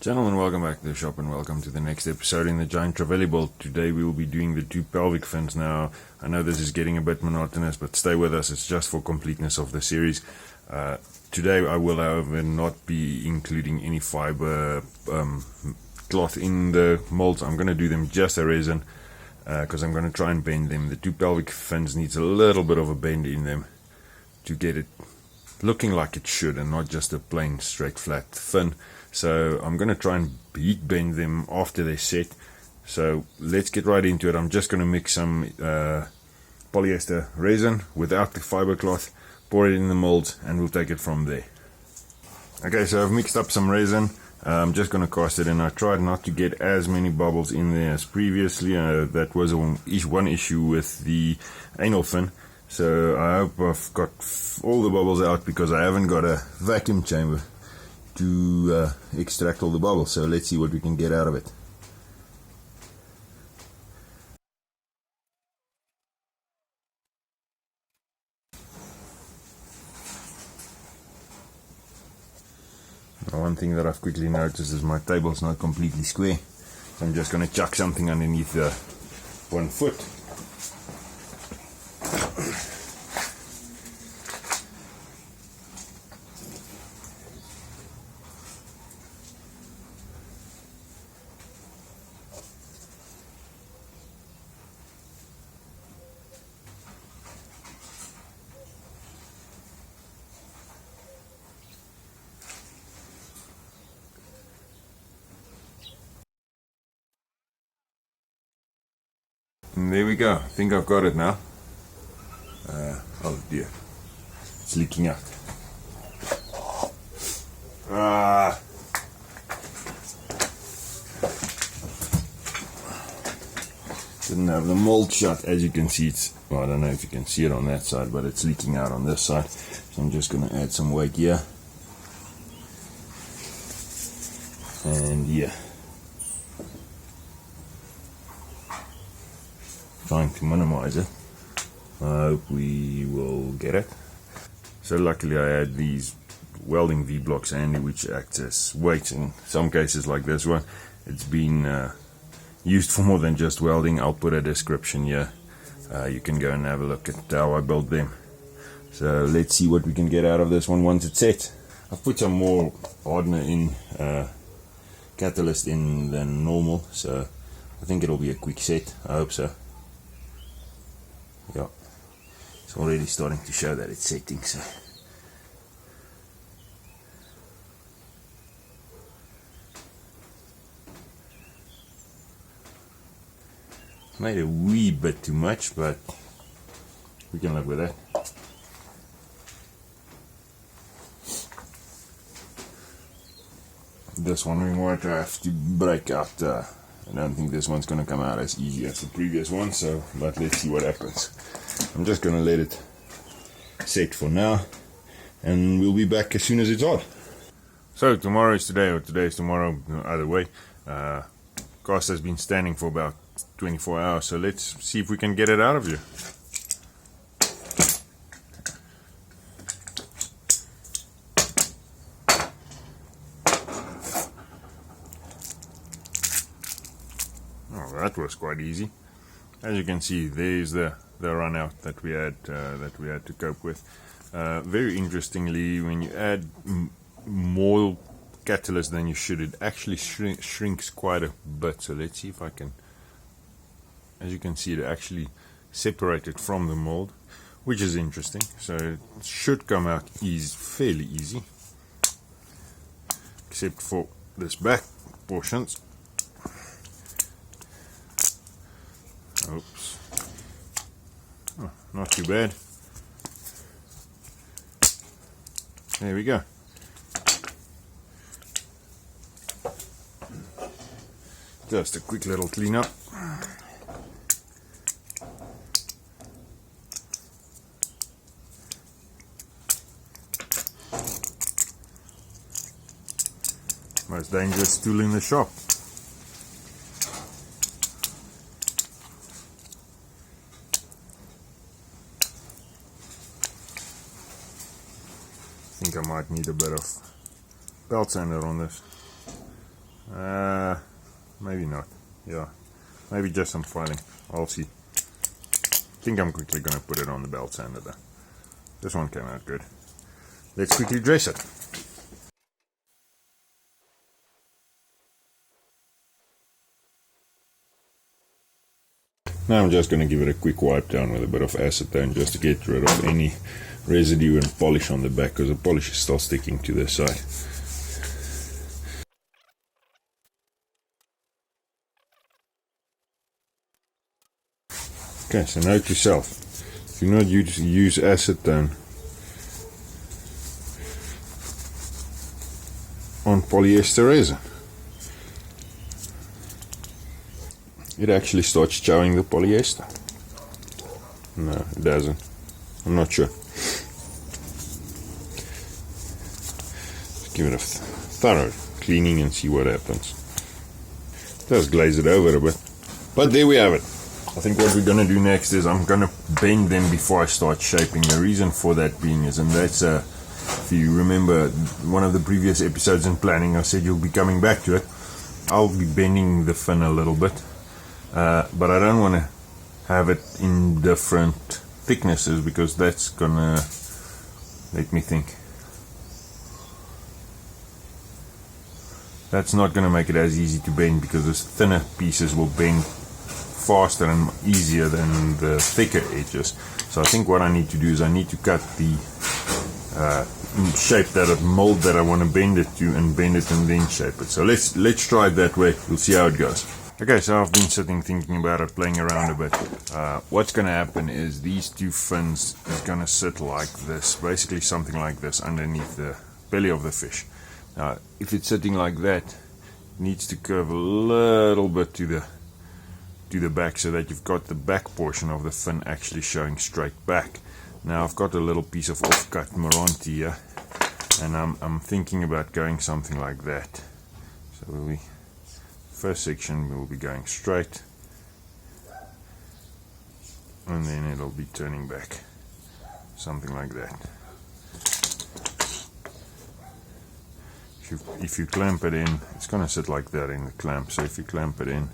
Gentlemen, welcome back to the shop and welcome to the next episode in the Giant Trevally build. Today we will be doing the two pelvic fins. Now, I know this is getting a bit monotonous, but stay with us, it's just for completeness of the series. Today I will, however, not be including any fiber cloth in the molds. I'm going to do them just a resin because I'm going to try and bend them. The two pelvic fins needs a little bit of a bend in them to get it looking like it should and not just a plain straight flat fin. So I'm going to try and heat bend them after they're set. So let's get right into it. I'm just going to mix some polyester resin without the fiber cloth, pour it in the molds, and we'll take it from there. Okay, so I've mixed up some resin. I'm just going to cast it in. I tried not to get as many bubbles in there as previously. That was one issue with the anal fin. So I hope I've got all the bubbles out because I haven't got a vacuum chamber to extract all the bubbles. So let's see what we can get out of it. Now, one thing that I've quickly noticed is my table's not completely square, so I'm just going to chuck something underneath the 1 foot. And there we go. I think I've got it now. Oh dear, it's leaking out. Didn't have the mold shut. As you can see, it's, well, I don't know if you can see it on that side, but it's leaking out on this side. So I'm just going to add some weight here. And yeah. Trying to minimize it. I hope we will get it. So luckily I had these welding V-blocks handy, which acts as weights. In some cases like this one, it's been used for more than just welding. I'll put a description here. You can go and have a look at how I built them. So let's see what we can get out of this one once it's set. I've put some more hardener in, catalyst in than normal, so I think it'll be a quick set. I hope so. Yeah, it's already starting to show that it's setting, so made a wee bit too much, but we can live with that. Just wondering what I have to break out. I don't think this one's going to come out as easy as the previous one, so but let's see what happens. I'm just going to let it set for now, and we'll be back as soon as it's on. So tomorrow is today, or today is tomorrow, either way. Cast has been standing for about 24 hours, so let's see if we can get it out of here. Oh, that was quite easy. As you can see, there's the run out that we had to cope with. Very interestingly, when you add more catalyst than you should, it actually shrinks quite a bit. So let's see if I can. As you can see, it actually separated from the mold, which is interesting. So it should come out fairly easy, except for this back portions. Oops. Oh, not too bad. There we go. Just a quick little clean up. Most dangerous tool in the shop. I think I might need a bit of belt sander on this. Maybe not. Yeah, maybe just some filing. I'll see. I think I'm quickly going to put it on the belt sander though. This one came out good. Let's quickly dress it. Now I'm just going to give it a quick wipe down with a bit of acetone just to get rid of any residue and polish on the back, because the polish is still sticking to the side. Okay, so note to self, do not use acetone on polyester resin. It actually starts chowing the polyester. No, it doesn't. I'm not sure. Just give it a thorough cleaning and see what happens. Just glaze it over a bit. But there we have it. I think what we're going to do next is I'm going to bend them before I start shaping. The reason for that being is, and that's if you remember one of the previous episodes in planning, I said you'll be coming back to it. I'll be bending the fin a little bit. But I don't want to have it in different thicknesses, because that's gonna, let me think, that's not gonna make it as easy to bend, because the thinner pieces will bend faster and easier than the thicker edges. So I think what I need to do is I need to cut the shape, that mold that I want to bend it to, and bend it and then shape it. So let's try it that way. We'll see how it goes. Okay, so I've been sitting thinking about it, playing around a bit. What's going to happen is these two fins is going to sit like this, basically something like this, underneath the belly of the fish. Now, if it's sitting like that, it needs to curve a little bit to the back, so that you've got the back portion of the fin actually showing straight back. Now I've got a little piece of off-cut Moronti here, and I'm thinking about going something like that. So first section will be going straight, and then it'll be turning back, something like that. If you clamp it in, it's going to sit like that in the clamp, so if you clamp it in,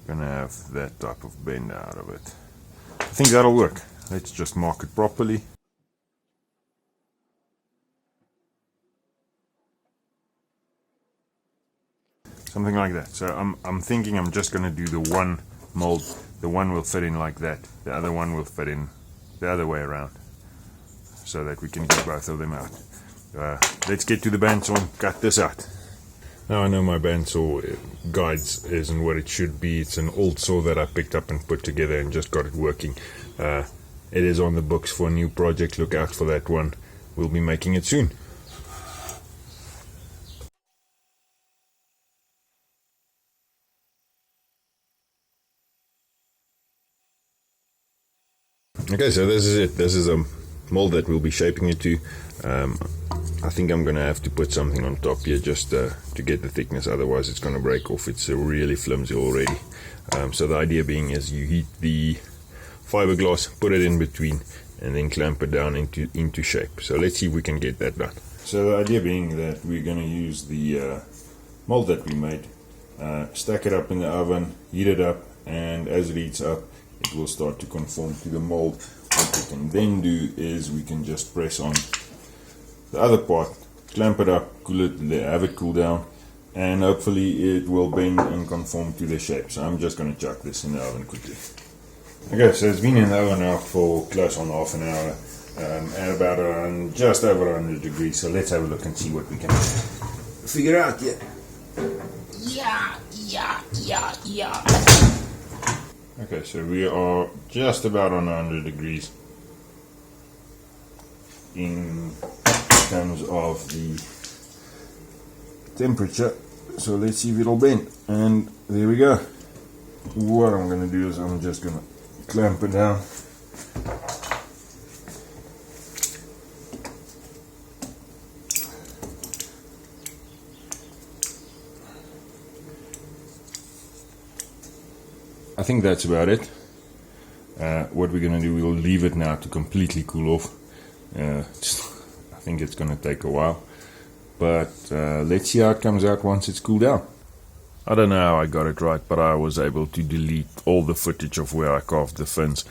you're going to have that type of bend out of it. I think that'll work. Let's just mark it properly. Something like that. So I'm thinking I'm just going to do the one mold. The one will fit in like that. The other one will fit in the other way around, so that we can get both of them out. Let's get to the bandsaw and cut this out. Now I know my bandsaw guides isn't what it should be. It's an old saw that I picked up and put together and just got it working. It is on the books for a new project. Look out for that one. We'll be making it soon. Okay, so this is it. This is a mold that we'll be shaping it to. I think I'm going to have to put something on top here just to get the thickness, otherwise it's going to break off. It's really flimsy already. So the idea being is you heat the fiberglass, put it in between, and then clamp it down into shape. So let's see if we can get that done. So the idea being that we're going to use the mold that we made, stack it up in the oven, heat it up, and as it heats up, it will start to conform to the mold. What we can then do is we can just press on the other part, clamp it up, cool it, have it cool down, and hopefully it will bend and conform to the shape. So I'm just going to chuck this in the oven quickly. Okay, so it's been in the oven now for close on half an hour, at about just over 100 degrees. So let's have a look and see what we can figure out yet. Yeah. Okay, so we are just about on 100 degrees in terms of the temperature. So let's see if it'll bend. And there we go. What I'm going to do is I'm just going to clamp it down. I think that's about it. What we're going to do, we'll leave it now to completely cool off. I think it's going to take a while, but let's see how it comes out once it's cooled down. I don't know how I got it right, but I was able to delete all the footage of where I carved the fins.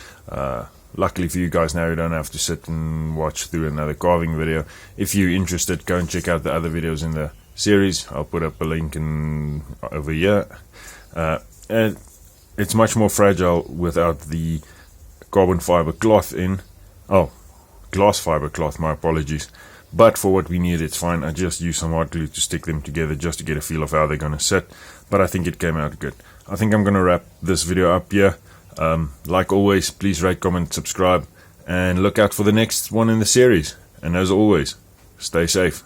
Luckily for you guys now, you don't have to sit and watch through another carving video. If you're interested, go and check out the other videos in the series. I'll put up a link over here. And it's much more fragile without the carbon fiber cloth in. Oh, glass fiber cloth, my apologies. But for what we need, it's fine. I just used some hot glue to stick them together just to get a feel of how they're going to sit. But I think it came out good. I think I'm going to wrap this video up here. Like always, please rate, comment, subscribe, and look out for the next one in the series. And as always, stay safe.